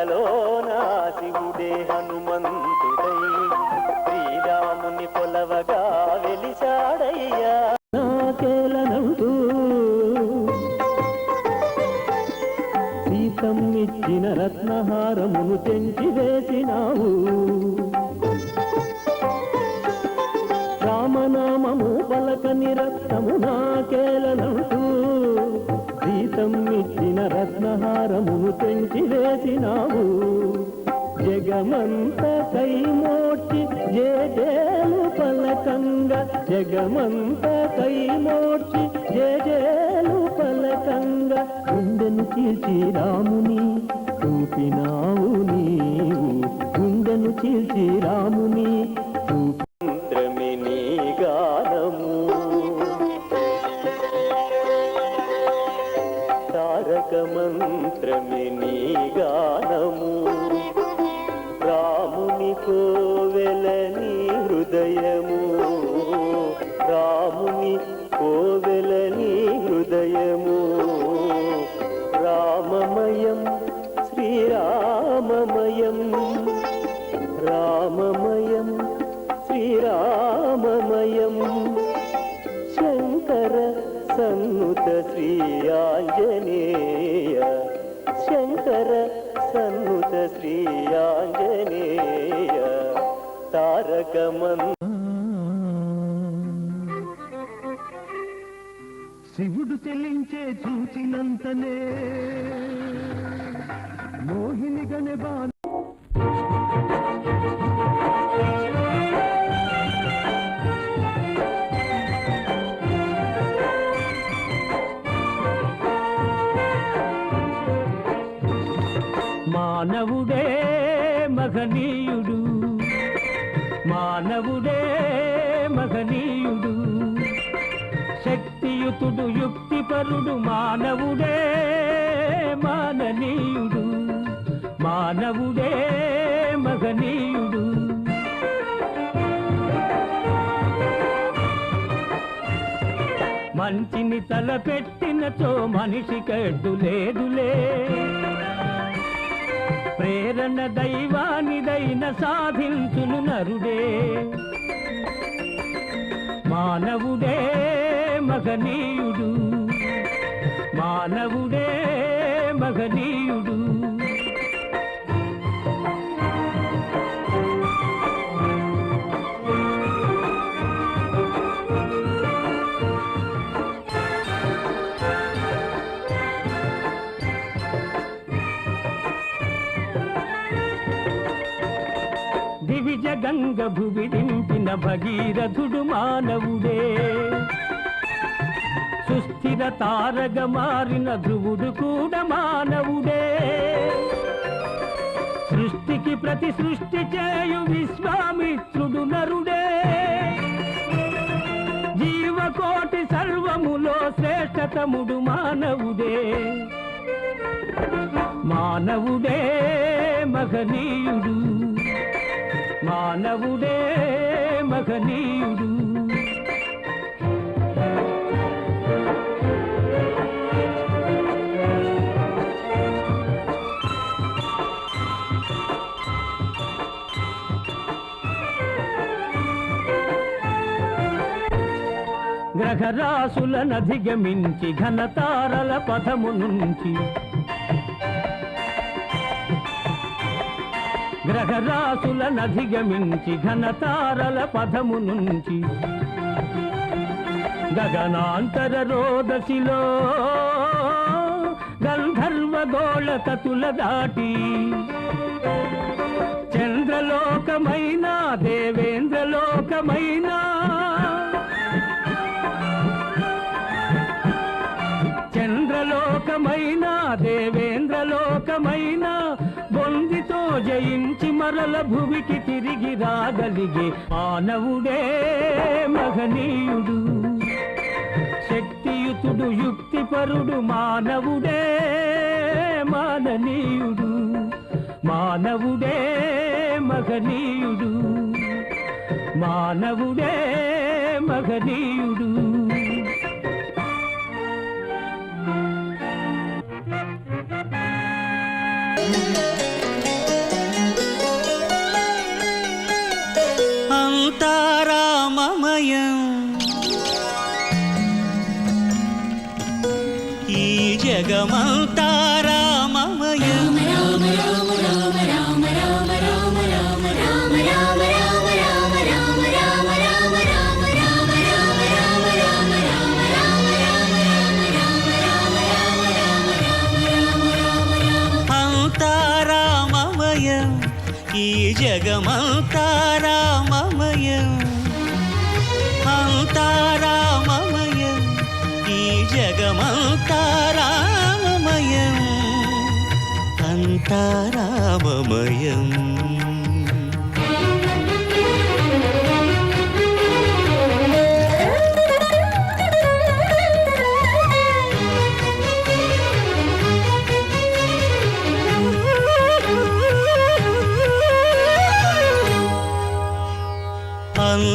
కలలోనా శివుడే హనుమంతుడై శ్రీరాముని కొలవగా వెలిశాడయ్యా. నాకేలనంటూ సీతమ్మిచ్చిన రత్నహారమును తెంచి వేసినావు. రామనామము పలకని రత్నము నాకేలనంటూ సీతమ్మిచ్చిన రత్నహారమును తెంచి వేసినావు. జగమంత కైమోర్చి జేజేలు పలకంగా జగమంత కైమోర్చి జేజేలు పలకంగా గుండెను చీల్చి రాముని చూపినావు నీవు. గుండెను చీల్చి రాముని చూపింద్రమి నీ గానము. తారక మంత్రమి నీ గానము. రాముని కోవెలని హృదయము. రాముని కోవెలని హృదయము. రామమయం శ్రీరామమయం. రామమయం శ్రీరామమయం. శంకర సన్నుత శ్రీ ఆంజనేయ. శంకర సన్నుత శ్రీ ఆంజనేయ. తారకమన్ శివుడు చెల్లించే చూచినంతనే మోహిని గనెబా. మానవుడే మహనీయుడు. మానవుడే మహనీయుడు. శక్తియుతుడు యుక్తిపరుడు మానవుడే మాననీయుడు. మానవుడే మహనీయుడు. మంచిని తలపెట్టినచో మనిషి కడ్డు లేదులే. ప్రేరణ దైవానిదైన సాధించును నరుడే. మానవుడే మహనీయుడు. మానవుడే మహనీయుడు. దివిజ గంగ భువిడింపిన భగీరథుడు మానవుడే. సుస్థిర తారగ మారిన ధ్రువుడు కూడా మానవుడే. సృష్టికి ప్రతి సృష్టి చేయు విశ్వామిత్రుడు నరుడే. జీవకోటి సర్వములో శ్రేష్టతముడు మానవుడే. మానవుడే మహనీయుడు. మానవుడే మహనీయుడు. గ్రహరాశులనధిగమించి ఘనతారల పథము నుంచి గ్రహరాశులనధిగమించి ఘనతారల పథము నుంచి గగనాంతర రోదసిలో గంధర్వ గోళతతుల దాటి చంద్రలోకమైన దేవేంద్రలోకమైన చంద్రలోకమైన దేవేంద్రలోకమైన బొందితో జయించి మరల భువికి తిరిగి రాగలిగే మానవుడే మహనీయుడు. శక్తియుతుడు యుక్తిపరుడు మానవుడే మాననీయుడు. మానవుడే మహనీయుడు. మానవుడే మహనీయుడు. రామమయం ఈ జగమంతా రామమయం అంతా రామమయం ఈ జగమంతా రామమయం అంతా రామమయం ఈ జగమంతా రామమయం అంతా రామమయం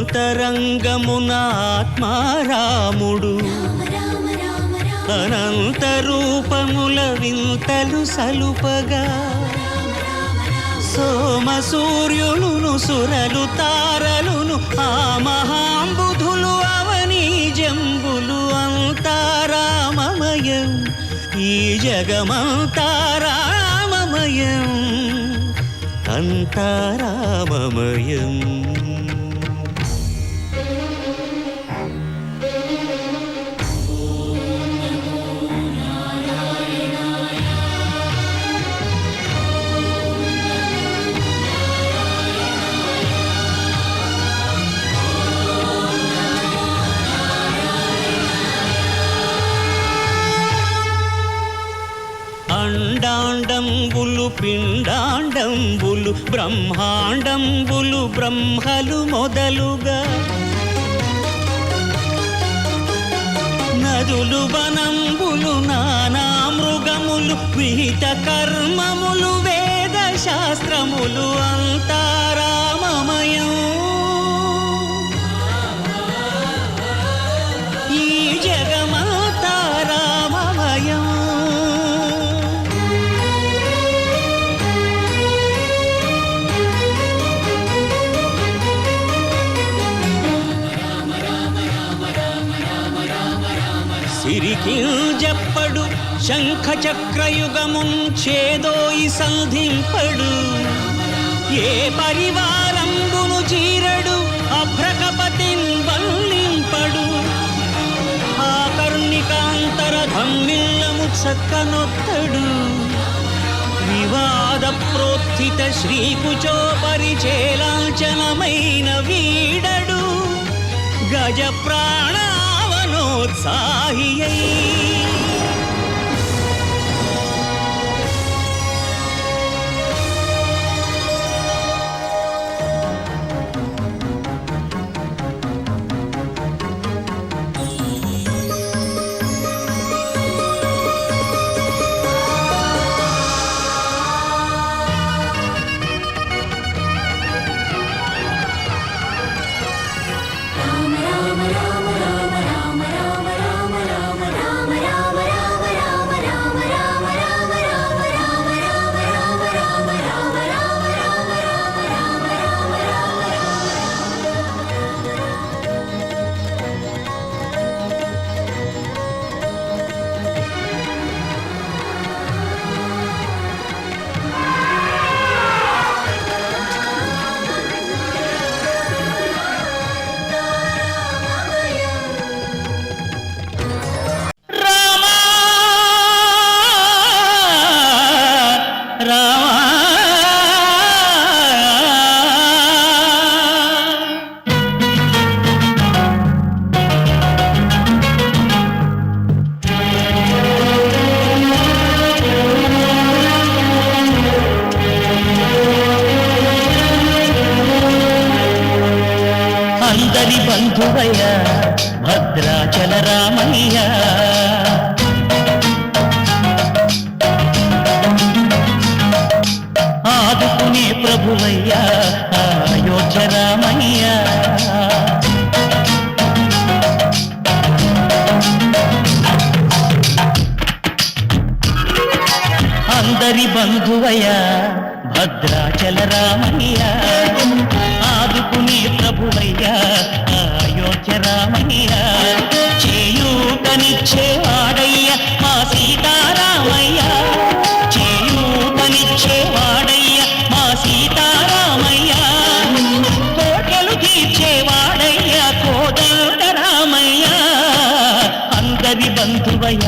అంతరంగమున ఆత్మారాముడు అనంత రూపముల వింతలు సలుపగా సోమ సూర్యులును సురలు తారలును ఆ మహాంబుధులు అవనీ జంబులు అంతారామమయం ఈ జగమంతారామమయం అంతారామమయం అండాండంబులు పిండాండంబులు బ్రహ్మాండంబులు బ్రహ్మలు మొదలుగా నదులు వనంబులు నానా మృగములు విహిత కర్మములు వేద శాస్త్రములు అంతారామమయం ఈ జగమంతారామమయం సిరికింజప్పడు శంఖ చక్రయుగముంచేదోయి సంధింపడు ఏ పరివారంబును చీరడు అభ్రకపతిన్ వల్లింపడు ఆ కర్ణికాంతర ధమ్మిల్లము చక్కనొత్తడు వివాద ప్రోత్థిత శ్రీకుచో పరిచేలాంఛనమైన వీడడు గజ ప్రాణావనోత్సాహియై అందరి బంధువయ్య భద్రాచల రామయ్య ఆదుకునే ప్రభువయ్య అయోధ్య రామయ్య అందరి బంధువయ్య భద్రాచల రామయ్య ఆదుకునే ప్రభువయ్య అయోధ్య అయోధ్య రామయ్య చేయూతనిచ్చేవాడయ్య మా సీతారామయ్య చేయూతనిచ్చేవాడయ్య మా సీతారామయ్య కోటలు తీర్చేవాడయ్య కోదండ రామయ్య అందరి బంధువయ్య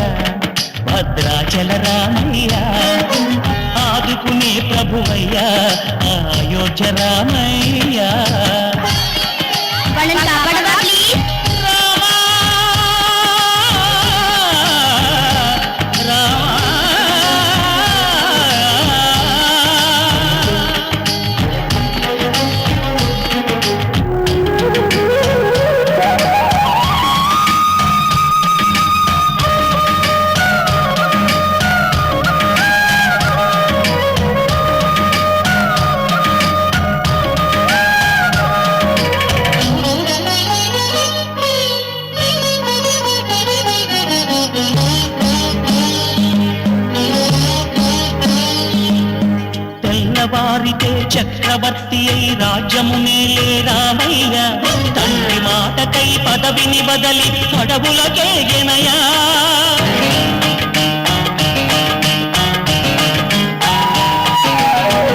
భద్రాచల రామయ్య ఆదుకునే ప్రభువయ్య అయోధ్య రామయ్య వాళ్ళని కాపాడవా ప్లీజ్? తెల్లవారితే చక్రవర్తి అయి రాజ్యమునేలే రామయ్య తండ్రి మాటకై పదవిని బదలి అడవులకేగెనయా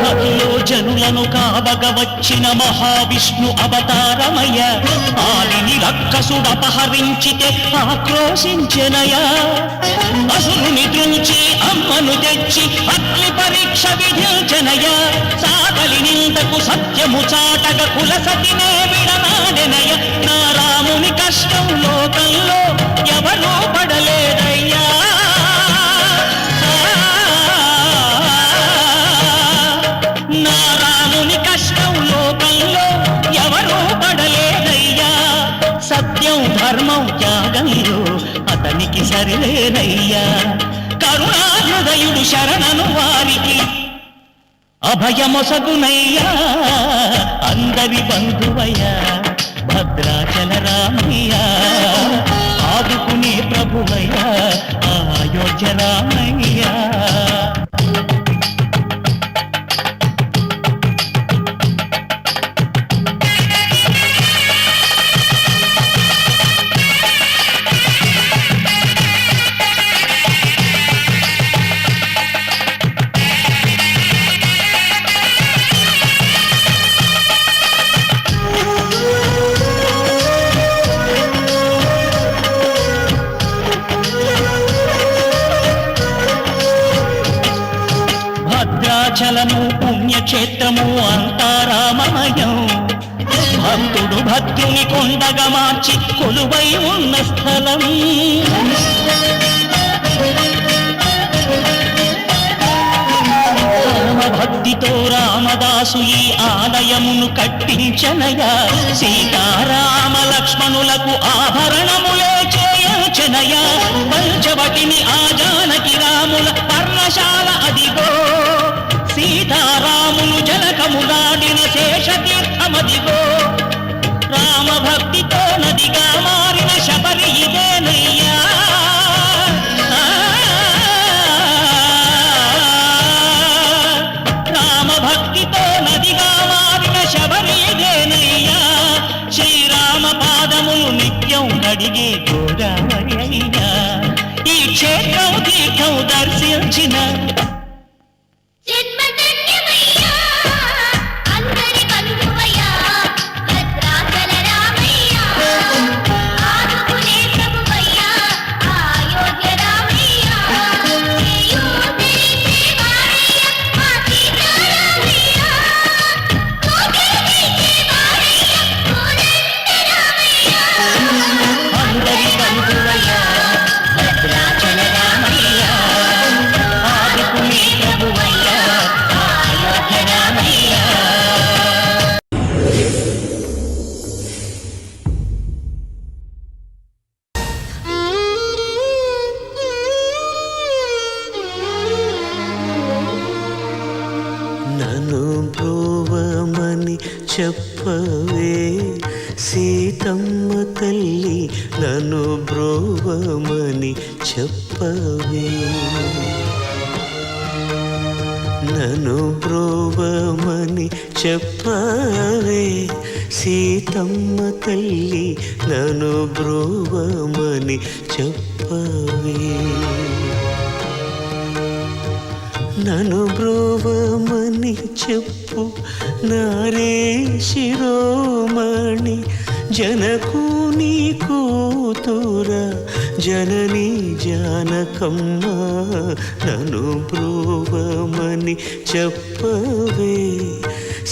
భక్తిలో జనులను కావగ వచ్చిన మహావిష్ణు అవతారమయ్య ఆలిని రక్కసుడు అపహరించితే ఆక్రోశించెనయా అసురుని తుంచి అమ్మను తెచ్చి అగ్ని పరీక్ష విధించనయ సాగలి నిందకు సత్యము చాటగ కులసతినే విడనాడెనయ నా రాముని కష్టం లోకంలో ఎవరూ పడలేదయ్యా నా రాముని కష్టం లోకంలో ఎవరూ పడలేదయ్యా సత్యం ధర్మం త్యాగంలో అతనికి సరిలేనయ్యా కరుణాహృదయుడు శరణను వారికి అభయమొసగునయ్యా అందరి బంధువయ్యా భద్రాచల రామయ్య ఆదుకునే ప్రభువయ్యా అయోధ్య రామయ్య భద్రాచలము పుణ్యక్షేత్రము అంతా రామమయం భక్తుడు భద్రుని కొండగా మార్చి కొలువై ఉన్న స్థలం భక్తితో రామదాసు ఈ ఆలయమును కట్టించనయా సీతారామ లక్ష్మణులకు ఆభరణములే చేయచనయా పంచవటిని ఆ జానకి రాముల పర్ణశాల అదిగో సీతారాములు జనకములాడిన శేషతీర్థమదిగో రామభక్తితో నదిగా మారిన శబరి ఇదేనయ్యా రామభక్తితో నదిగా మారిన శబరి ఇదేనయ్యా శ్రీరామ పాదములు నిత్యం కడిగే గోదావరి అయ్యా ఈ క్షేత్రం తీర్థం దర్శించిన చెప్పవే సీతమ్మ తల్లి నన్ను బ్రోవమని చెప్పవే నన్ను బ్రోవమని చెప్పవే సీతమ్మ తల్లి నన్ను బ్రోవమని చెప్పవే నన్ను బ్రోవమని చెప్పు నారే శిరోమణి జనకుని కూతుర జనని జానకమ్మ నన్ను బ్రోవమని చెప్పవే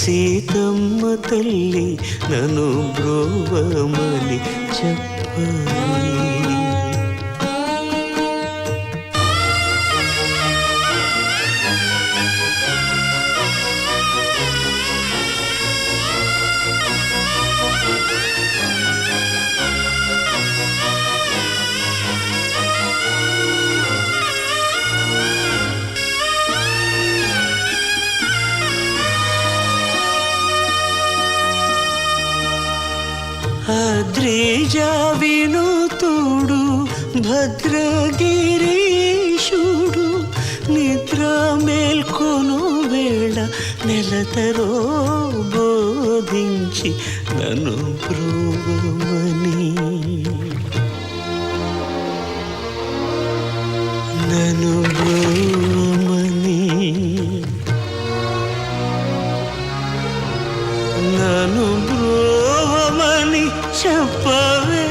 సీతమ్మ తల్లి నన్ను బ్రోవమని చెప్పవే అద్రిజా వినుతుడు భద్రగిరీశుడు నిద్ర మేల్కొను వేళ నెలతరో బోధించి నన్ను బ్రోవమని నన్ను బ్రోవమని నన్ను బ్రోవమని చెప్పవే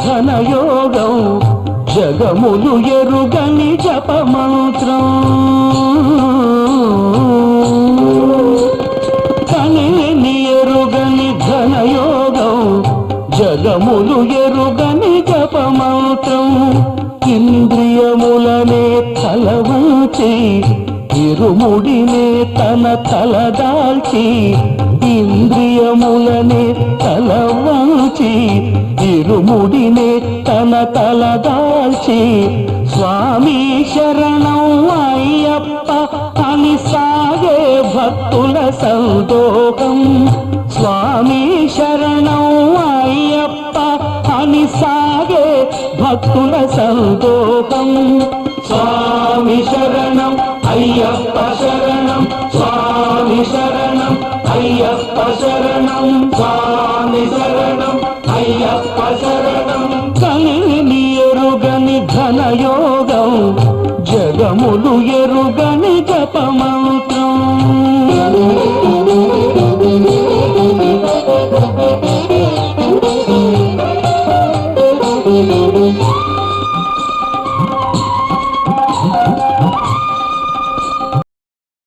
ఘనయోగం జగములు ఎరుగని జపమంత్రం కనిని ఎరుగని ఘనయోగం జగములు ఎరుగని జపమంత్రం ఇంద్రియములనే తలవంచి ఇరుముడినే తన తలదాల్చి ఇంద్రియములనే తలవంచి ఇరుముడినే తన తలదాల్చి స్వామి శరణం అయ్యప్ప అని సాగే భక్తుల సందోహం స్వామి శరణం అయ్యప్ప అని సాగే భక్తుల సందోహం స్వామి శరణం అయ్యప్ప శరణం స్వామి శరణం అయ్యప్ప శరణం స్వామి శరణం అయ్యప్ప శరణం కనిని ఎరుగని ఘనయోగం జగములు ఎరుగని జపమంత్రం